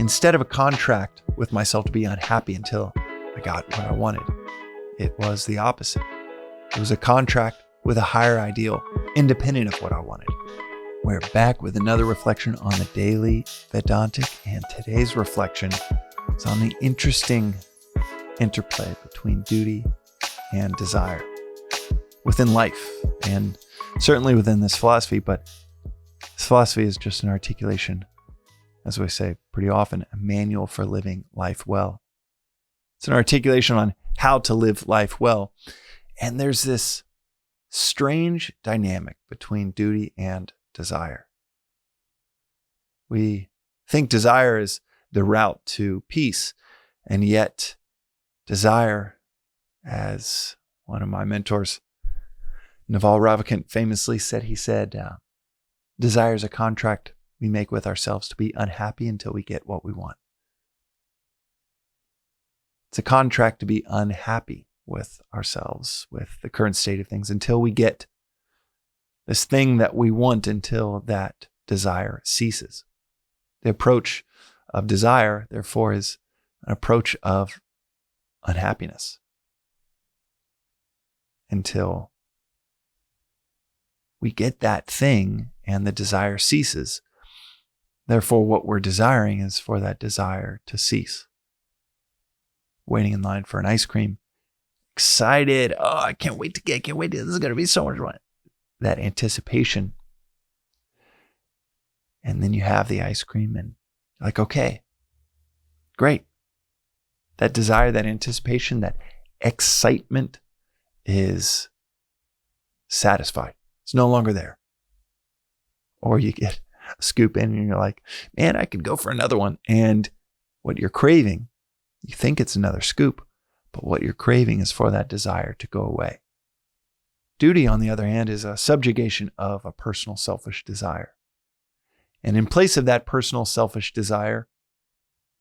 instead of a contract with myself to be unhappy until I got what I wanted, it was the opposite. It was a contract with a higher ideal, independent of what I wanted. We're back with another reflection on the daily Vedantic, and today's reflection is on the interesting interplay between duty and desire within life, and certainly within this philosophy. But this philosophy is just an articulation, as we say pretty often, a manual for living life well. It's an articulation on how to live life well. And there's this strange dynamic between duty and desire. We think desire is the route to peace, and yet desire, as one of my mentors, Naval Ravikant, famously said, he said, desire is a contract we make with ourselves to be unhappy until we get what we want. It's a contract to be unhappy with ourselves, with the current state of things, until we get this thing that we want, until that desire ceases. The approach of desire, therefore, is an approach of unhappiness until we get that thing and the desire ceases. Therefore, what we're desiring is for that desire to cease. Waiting in line for an ice cream, excited. Oh, I can't wait. This is going to be so much fun. That anticipation. And then you have the ice cream and you're like, okay, great. That desire, that anticipation, that excitement is satisfied. It's no longer there. Or you get a scoop in and you're like, man, I could go for another one. And what you're craving, you think it's another scoop, but what you're craving is for that desire to go away. Duty, on the other hand, is a subjugation of a personal selfish desire. And in place of that personal selfish desire,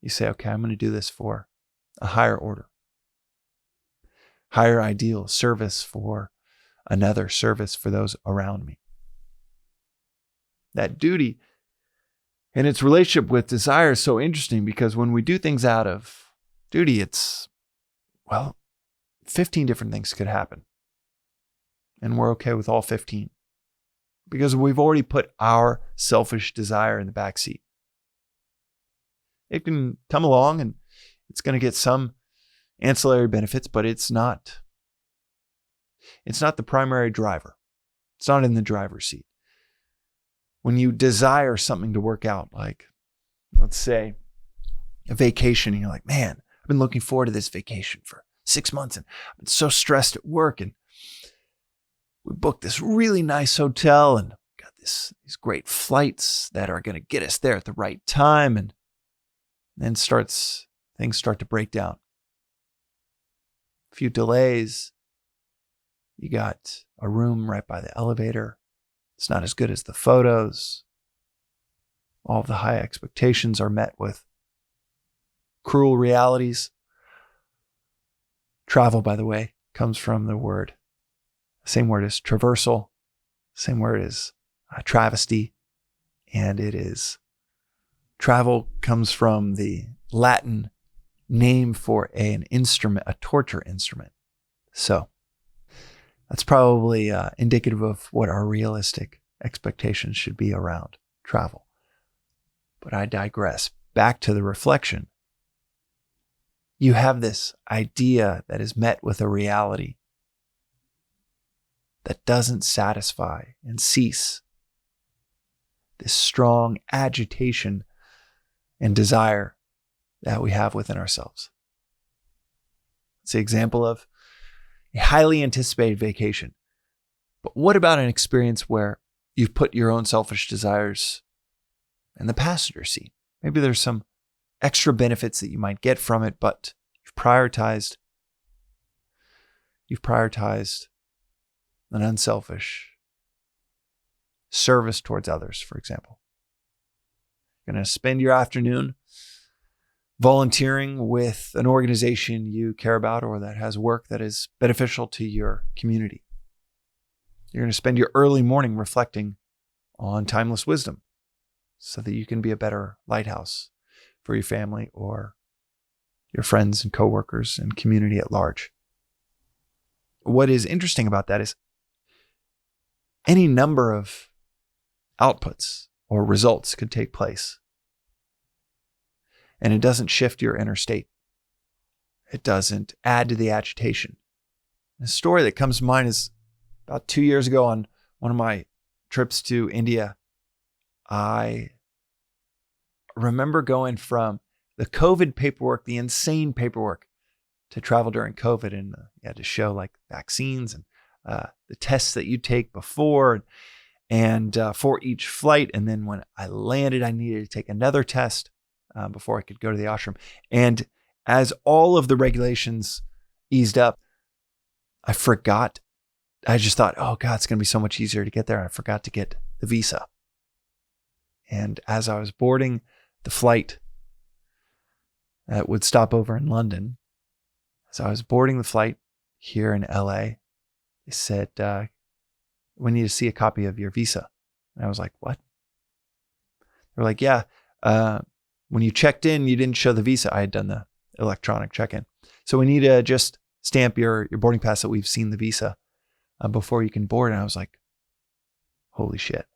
you say, okay, I'm going to do this for a higher order, higher ideal, service for another, service for those around me. That duty and its relationship with desire is so interesting, because when we do things out of duty, it's, 15 different things could happen. And we're okay with all 15 because we've already put our selfish desire in the back seat. It can come along and it's going to get some ancillary benefits, but it's not the primary driver. It's not in the driver's seat. When you desire something to work out, like, let's say, a vacation, and you're like, man, I've been looking forward to this vacation for 6 months, and I've been so stressed at work, and we booked this really nice hotel, and got these great flights that are going to get us there at the right time, and then things start to break down. A few delays. You got a room right by the elevator. It's not as good as the photos. All of the high expectations are met with cruel realities. Travel, by the way, comes from the same word as traversal, same word as travesty, and travel comes from the Latin name for an instrument, a torture instrument. So that's probably indicative of what our realistic expectations should be around travel. But I digress. Back to the reflection. You have this idea that is met with a reality that doesn't satisfy and cease. This strong agitation and desire that we have within ourselves. It's the example of a highly anticipated vacation. But what about an experience where you've put your own selfish desires in the passenger seat? Maybe there's some extra benefits that you might get from it, but you've prioritized an unselfish service towards others, for example. You're going to spend your afternoon volunteering with an organization you care about or that has work that is beneficial to your community. You're going to spend your early morning reflecting on timeless wisdom so that you can be a better lighthouse for your family or your friends and coworkers and community at large. What is interesting about that is any number of outputs or results could take place. And it doesn't shift your inner state. It doesn't add to the agitation. A story that comes to mind is about 2 years ago on one of my trips to India. I remember going from the COVID paperwork, the insane paperwork to travel during COVID, and you had to show like vaccines and the tests that you take before and for each flight. And then when I landed, I needed to take another test before I could go to the ashram. And as all of the regulations eased up, I forgot. I just thought, oh God, it's going to be so much easier to get there. I forgot to get the visa. And as I was boarding the flight that would stop over in London, as I was boarding the flight here in LA, they said, we need to see a copy of your visa. And I was like, what? They're like, yeah, when you checked in, you didn't show the visa. I had done the electronic check-in. So we need to just stamp your boarding pass that we've seen the visa before you can board. And I was like, holy shit.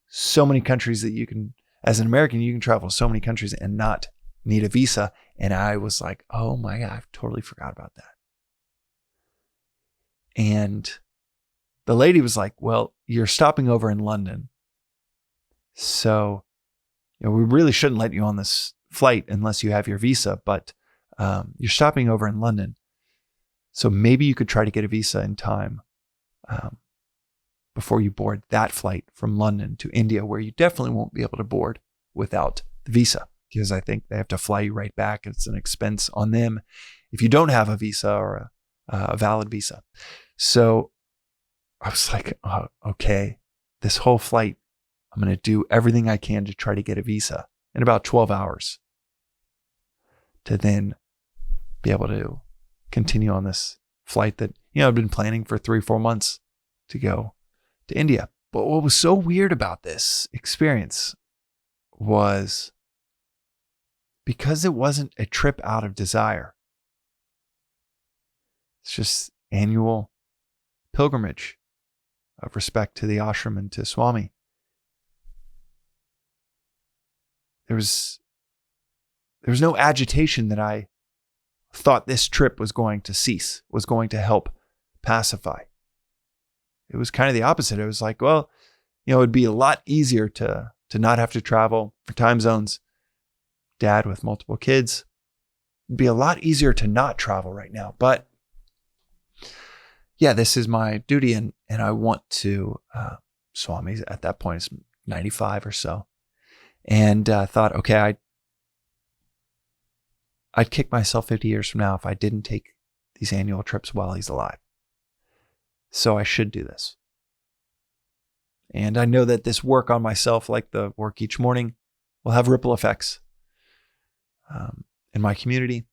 So many countries that you can, as an American, you can travel to so many countries and not need a visa. And I was like, oh my God, I totally forgot about that. And the lady was like, well, you're stopping over in London. So, we really shouldn't let you on this flight unless you have your visa, but you're stopping over in London. So maybe you could try to get a visa in time before you board that flight from London to India, where you definitely won't be able to board without the visa, because I think they have to fly you right back. It's an expense on them if you don't have a visa or a valid visa. So I was like, oh, okay, this whole flight, I'm going to do everything I can to try to get a visa in about 12 hours to then be able to continue on this flight that, I've been planning for 3-4 months to go to India. But what was so weird about this experience was because it wasn't a trip out of desire. It's just annual pilgrimage of respect to the ashram and to Swami. There was no agitation that I thought this trip was going to cease, was going to help pacify. It was kind of the opposite. It was like, well, it'd be a lot easier to not have to travel for time zones. Dad with multiple kids. It'd be a lot easier to not travel right now. But yeah, this is my duty, and I want to, Swami at that point is 95 or so. And thought, okay, I'd kick myself 50 years from now if I didn't take these annual trips while he's alive. So I should do this. And I know that this work on myself, like the work each morning, will have ripple effects in my community,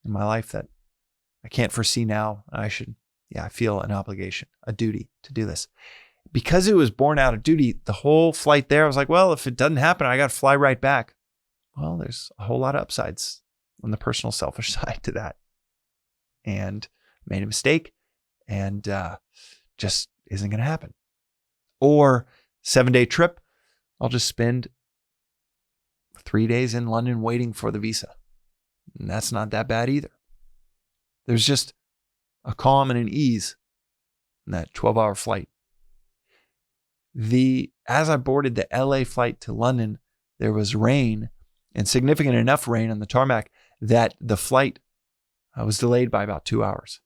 in my life that I can't foresee now. I feel an obligation, a duty to do this. Because it was born out of duty, the whole flight there, I was like, well, if it doesn't happen, I got to fly right back. Well, there's a whole lot of upsides on the personal selfish side to that. And made a mistake and just isn't going to happen. Or 7-day trip, I'll just spend 3 days in London waiting for the visa. And that's not that bad either. There's just a calm and an ease in that 12-hour flight. As I boarded the LA flight to London, there was rain, and significant enough rain on the tarmac that the flight was delayed by about 2 hours.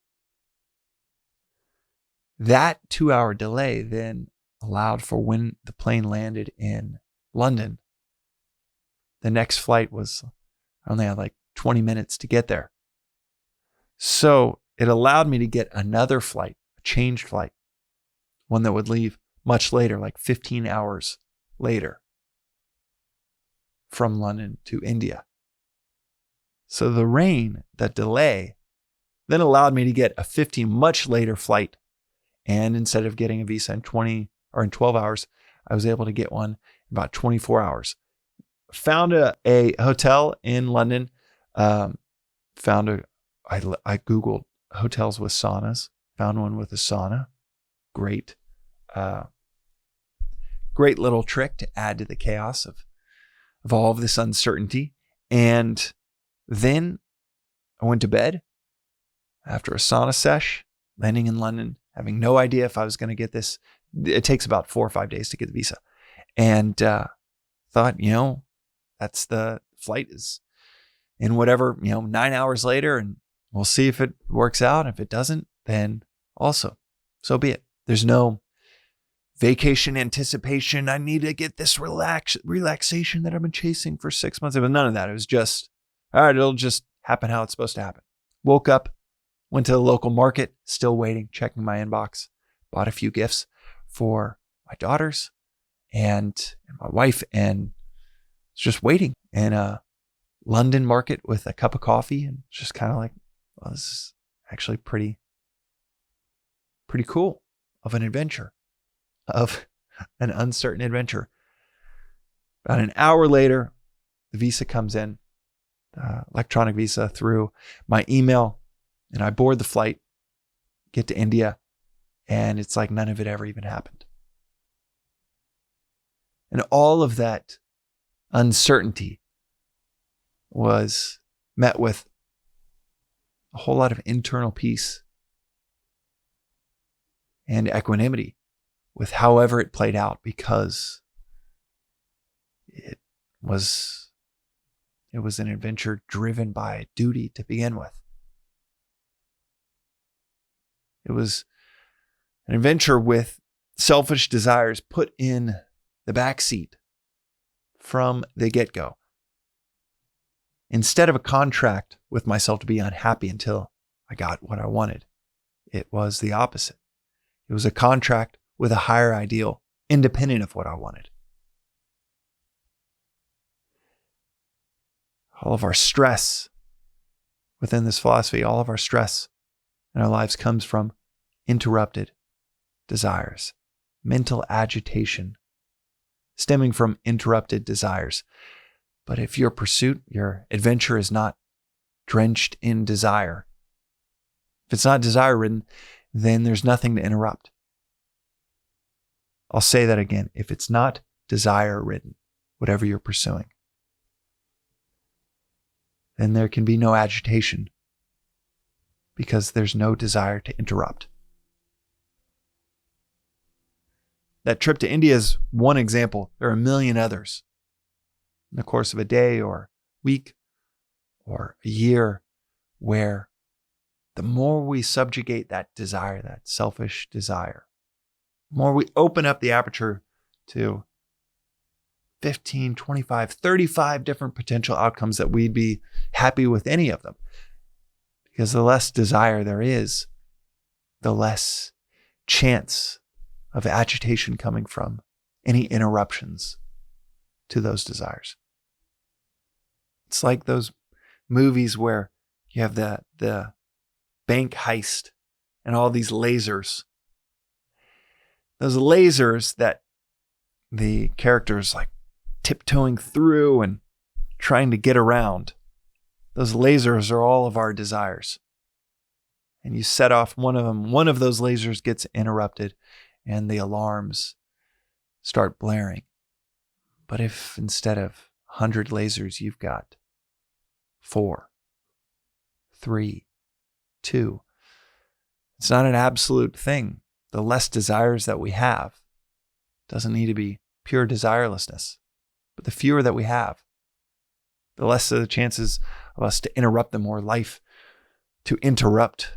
That 2-hour delay then allowed for when the plane landed in London. The next flight I only had like 20 minutes to get there. So it allowed me to get another flight, a changed flight, one that would leave much later, like 15 hours later from London to India. So the rain, that delay, then allowed me to get a 15 much later flight. And instead of getting a visa in 12 hours, I was able to get one in about 24 hours. found a hotel in London. I Googled hotels with saunas, found one with a sauna. Great little trick to add to the chaos of all of this uncertainty. And then I went to bed after a sauna sesh, landing in London, having no idea if I was going to get this. It takes about 4 or 5 days to get the visa. And thought, that's the flight is in whatever, 9 hours later, and we'll see if it works out. If it doesn't, then also, so be it. There's no vacation anticipation. I need to get this relaxation that I've been chasing for 6 months. It was none of that. It was just, all right, it'll just happen how it's supposed to happen. Woke up, went to the local market, still waiting, checking my inbox, bought a few gifts for my daughters and my wife, and just waiting in a London market with a cup of coffee, and just kind of like, well, this is actually pretty cool of an adventure, of an uncertain adventure. About an hour later, the visa comes in, electronic visa through my email, and I board the flight, get to India, and it's like none of it ever even happened. And all of that uncertainty was met with a whole lot of internal peace and equanimity with however it played out, because it was an adventure driven by duty to begin with. It was an adventure with selfish desires put in the back seat from the get-go. Instead of a contract with myself to be unhappy until I got what I wanted, it was the opposite. It was a contract with a higher ideal, independent of what I wanted. All of our stress within this philosophy, all of our stress in our lives comes from interrupted desires, mental agitation stemming from interrupted desires. But if your pursuit, your adventure is not drenched in desire, if it's not desire-ridden, then there's nothing to interrupt. I'll say that again. If it's not desire-ridden, whatever you're pursuing, then there can be no agitation, because there's no desire to interrupt. That trip to India is one example. There are a million others in the course of a day or week or a year, where the more we subjugate that desire, that selfish desire, the more we open up the aperture to 15, 25, 35 different potential outcomes that we'd be happy with any of them. Because the less desire there is, the less chance of agitation coming from any interruptions to those desires. It's like those movies where you have the bank heist and all these lasers. Those lasers that the characters like tiptoeing through and trying to get around. Those lasers are all of our desires. And you set off one of them, one of those lasers gets interrupted, and the alarms start blaring. But if instead of 100 lasers, you've got 4, 3, 2, it's not an absolute thing. The less desires that we have doesn't need to be pure desirelessness, but the fewer that we have, the less of the chances of us to interrupt them, or life to interrupt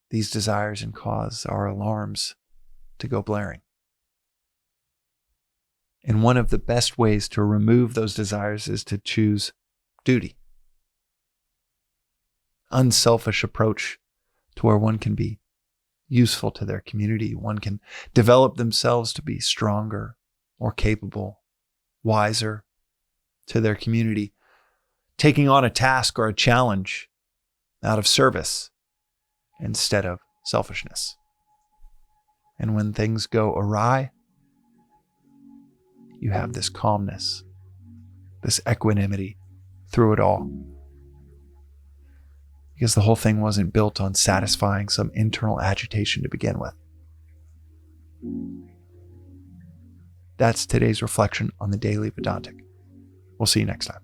these desires and cause our alarms to go blaring. And one of the best ways to remove those desires is to choose duty. Unselfish approach to where one can be useful to their community. One can develop themselves to be stronger, more capable, wiser to their community, taking on a task or a challenge out of service instead of selfishness. And when things go awry, you have this calmness this equanimity through it all. Because the whole thing wasn't built on satisfying some internal agitation to begin with. That's today's reflection on the Daily Vedantic. We'll see you next time.